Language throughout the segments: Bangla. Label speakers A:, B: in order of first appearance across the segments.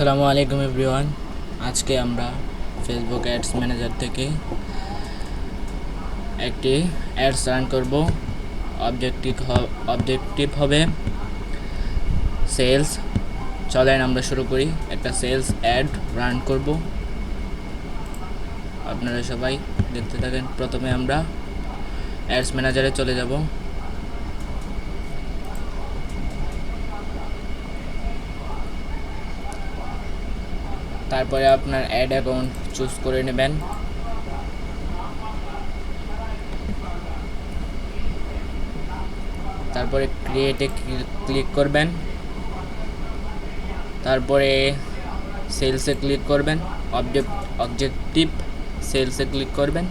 A: আসসালামু আলাইকুম এভরিওয়ান। আজকে আমরা ফেসবুক অ্যাডস ম্যানেজার থেকে একটি অ্যাডস রান করব। অবজেক্টিভ হবে সেলস। চলেন আমরা শুরু করি। একটা সেলস অ্যাড রান করব, আপনারা সবাই দেখতে থাকেন। প্রথমে আমরা অ্যাডস ম্যানেজারে চলে যাব। তারপরে আপনার অ্যাড অ্যাকাউন্ট চুজ করে নেবেন। তারপরে ক্রিয়েটে ক্লিক করবেন। তারপরে সেলসে ক্লিক করবেন। অবজেক্টিভ সেলসে ক্লিক করবেন।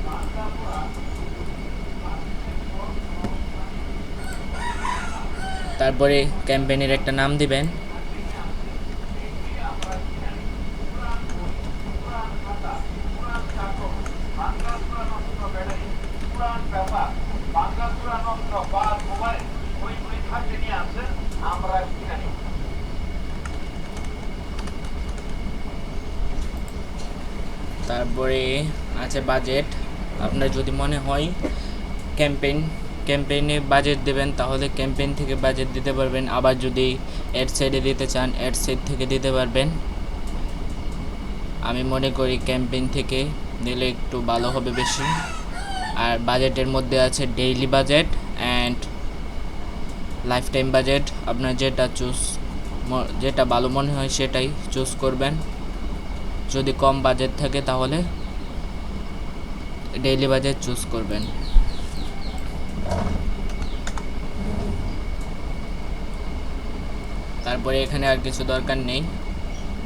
A: তারপরে ক্যাম্পেইনের একটা নাম দিবেন। তারপরে আছে বাজেট। আপনার যদি মনে হয় ক্যাম্পেইনে বাজেট দেবেন তাহলে ক্যাম্পেইন থেকে বাজেট দিতে পারবেন। আবার যদি অ্যাড সাইডে দিতে চান অ্যাড সাইড থেকে দিতে পারবেন। আমি মনে করি ক্যাম্পেইন থেকে দিলে একটু ভালো হবে বেশি। আর বাজেটের মধ্যে আছে daily budget and life time budget. আপনার যেটা ভালো মনে হয় সেটাই চুজ করবেন। যদি কম বাজেট থাকে তাহলে ডেইলি বাজেট চুজ করবেন। তারপরে এখানে আর কিছু দরকার নেই,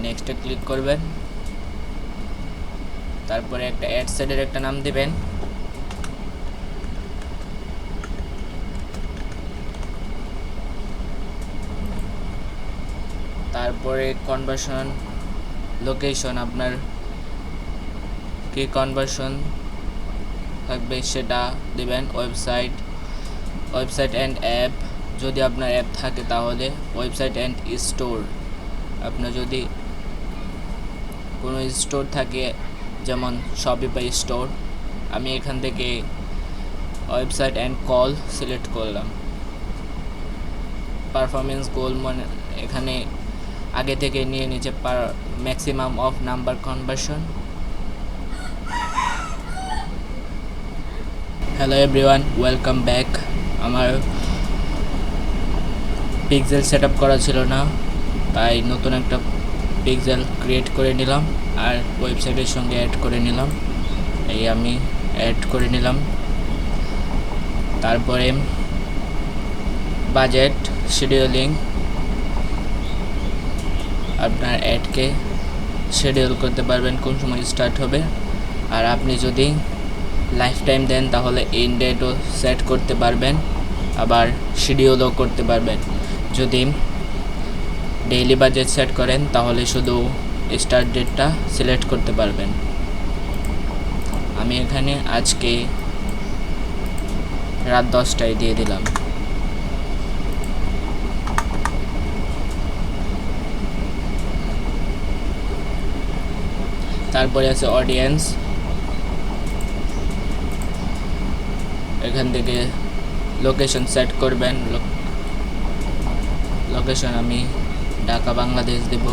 A: নেক্সটে ক্লিক করবেন। তারপরে একটা অ্যাড সেটের একটা নাম দিবেন। তারপরে কনভার্সন লোকেশন, আপনার কি কনভার্সন থাকবে সেটা দিবেন। ওয়েবসাইট অ্যান্ড অ্যাপ, যদি আপনার অ্যাপ থাকে তাহলে ওয়েবসাইট অ্যান্ড স্টোর। আপনার যদি কোনো স্টোর থাকে যেমন শপিফাই স্টোর, আমি এখান থেকে ওয়েবসাইট অ্যান্ড কল সিলেক্ট করলাম। পারফরমেন্স গোল মানে এখানে আগে থেকে নিয়ে নিচে maximum of number conversion. Hello everyone, welcome back. আমার পিক্সেল সেট আপ করা ছিল না, তাই নতুন একটা পিক্সেল ক্রিয়েট করে নিলাম আর ওয়েবসাইটের সঙ্গে অ্যাড করে নিলাম। আমি অ্যাড করে নিলাম। তারপরে বাজেট শিডিউলিং, আপনার অ্যাডকে শিডিউল করতে পারবেন কোন সময় স্টার্ট হবে। আর আপনি যদি লাইফ টাইম দেন তাহলে এন্ড ডেটও সেট করতে পারবেন, আবার শিডিউলও করতে পারবেন। যদি ডেইলি বাজেট সেট করেন তাহলে শুধু স্টার্ট ডেটটা সিলেক্ট করতে পারবেন। আমি এখানে আজকে রাত 10টায় দিয়ে দিলাম। তারপরে আছে অডিয়েন্স। এখান থেকে লোকেশন সেট করবেন। লোকেশন আমি ঢাকা বাংলাদেশ দেব।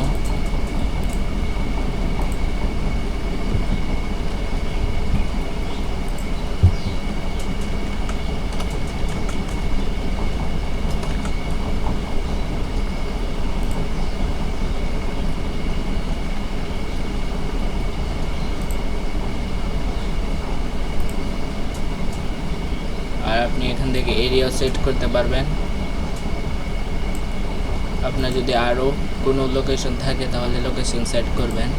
A: আর আপনি এখান থেকে এরিয়া সেট করতে পারবেন। আপনার যদি আরও কোনো লোকেশন থাকে তাহলে লোকেশন সেট করবেন।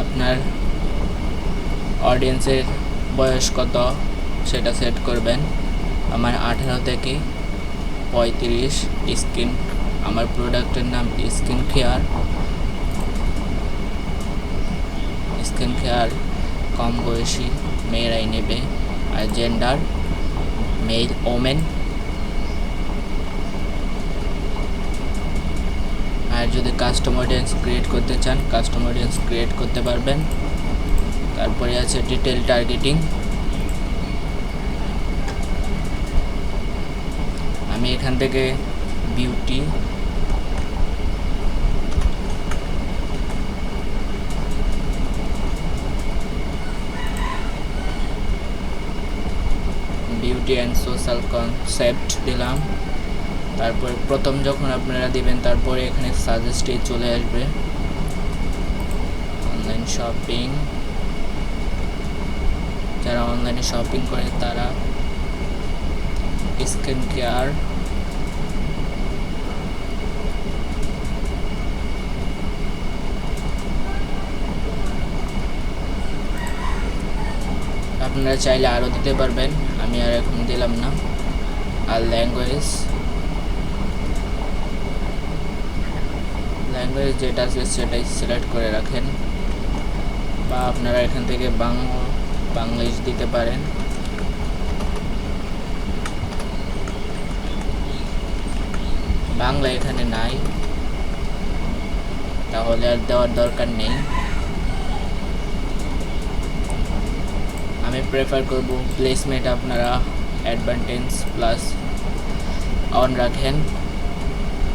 A: আপনার অডিয়েন্সের বয়স কত সেটা সেট করবেন। আমার 18 থেকে 35। আমার প্রোডাক্টের নাম স্কিন কেয়ার কম বয়সী মেয়েরাই নেবে। আর জেন্ডার মেল ওমেন। আর যদি কাস্টম অডিয়েন্স ক্রিয়েট করতে চান কাস্টম অডিয়েন্স ক্রিয়েট করতে পারবেন। তারপরে আছে ডিটেল টার্গেটিং। আমি এখান থেকে বিউটি অ্যান্ড সোশ্যাল কনসেপ্ট দিলাম। তারপর প্রথম যখন আপনারা দিবেন তারপরে এখানে সাজেস্টে চলে আসবে অনলাইন শপিং। যারা অনলাইনে শপিং করে তারা স্কিন কেয়ার, আপনারা চাইলে আরও দিতে পারবেন, আমি আর এখন দিলাম না। আর ল্যাঙ্গুয়েজ যেটা আছে সেটাই সিলেক্ট করে রাখেন, বা আপনারা এখান থেকে বাংলিশ দিতে পারেন। বাংলা এখানে নাই, তাহলে আর দেওয়ার দরকার নেই। আমি প্রেফার করব প্লেসমেন্ট আপনারা অ্যাডভান্টেজ প্লাস অন রাখেন,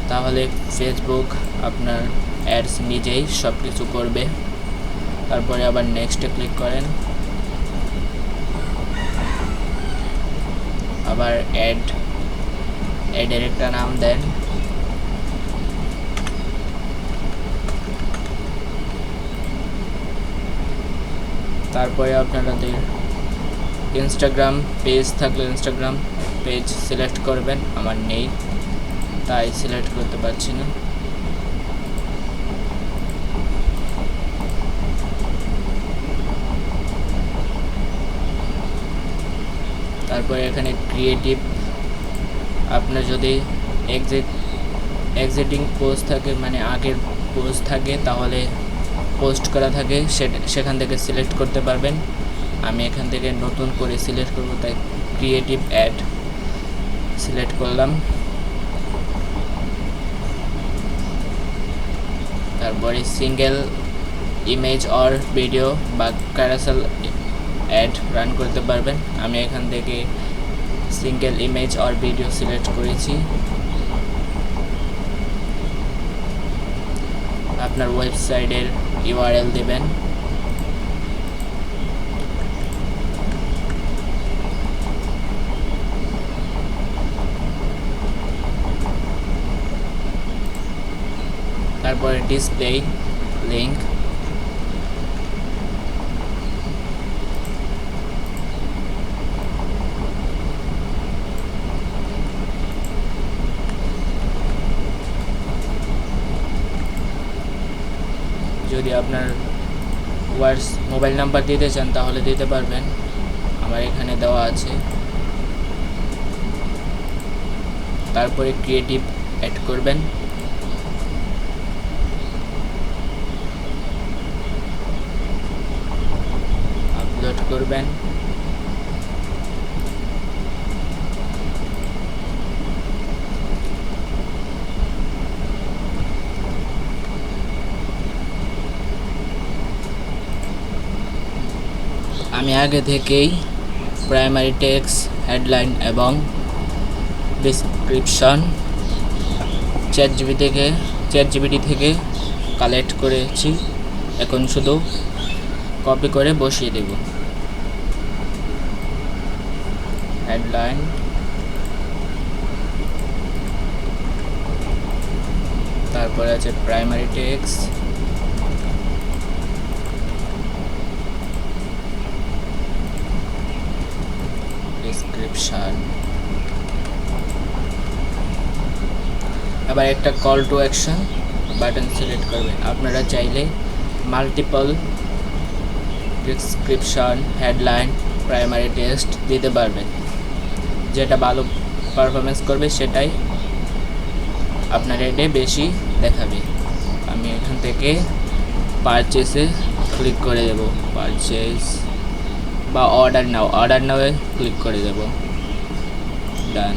A: তাহলে ফেসবুক আপনার অ্যাডস নিজেই সব কিছু করবে। তারপরে আবার নেক্সটে ক্লিক করেন, আবার অ্যাডের একটা নাম দেন। তারপরে আপনাদের ইনস্টাগ্রাম পেজ থাকলে ইনস্টাগ্রাম পেজ সিলেক্ট করবেন, আমার নেই তাই সিলেক্ট করতে পারছি না। তারপরে এখানে ক্রিয়েটিভ, আপনার যদি এক্সিটিং পোস্ট থাকে মানে আগের পোস্ট থাকে তাহলে পোস্ট করা থাকে সেখান থেকে সিলেক্ট করতে পারবেন। আমি এখান থেকে নতুন করে সিলেক্ট করব, তাই ক্রিয়েটিভ অ্যাড সিলেক্ট করলাম। তারপরে সিঙ্গেল ইমেজ অর ভিডিও বা ক্যারাসেল অ্যাড রান করতে পারবেন। আমি এখান থেকে single image or video select করেছি। আপনার ওয়েবসাইটের ইউআরএল দেবেন। তারপরে ডিসপ্লে লিংক, যদি আপনার মোবাইল নাম্বার দিতে চান তাহলে দিতে পারবেন, আমার এখানে দেওয়া আছে। তারপরে ক্রিয়েটিভ অ্যাড করবেন, আপলোড করবেন। আমি আগে থেকেই প্রাইমারি টেক্সট, হেডলাইন এবং ডেসক্রিপশন চ্যাটজিপিটি থেকে কালেক্ট করেছি, এখন শুধু কপি করে বসিয়ে দেব। হেডলাইন, তারপরে আছে প্রাইমারি টেক্সট, ডেসক্রিপশন, আবার একটা call to action button select করবেন। আপনারা চাইলে multiple description, headline, primary text দিতে পারবেন, যেটা ভালো পারফরমেন্স করবে সেটাই আপনার এডে বেশি দেখাবে। আমি এখান থেকে পারচেসে ক্লিক করে দেব, পারচেস বা অর্ডার নাও ক্লিক করে দেব, ডান।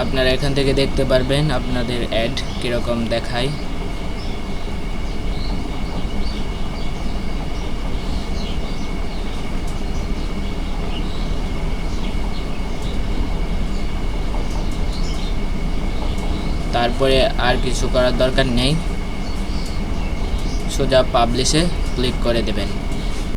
A: আপনারা এখান থেকে দেখতে পারবেন আপনাদের অ্যাড কীরকম দেখায়। তারপরে আর কিছু করার দরকার নেই, সোজা পাবলিশে ক্লিক করে দেবেন।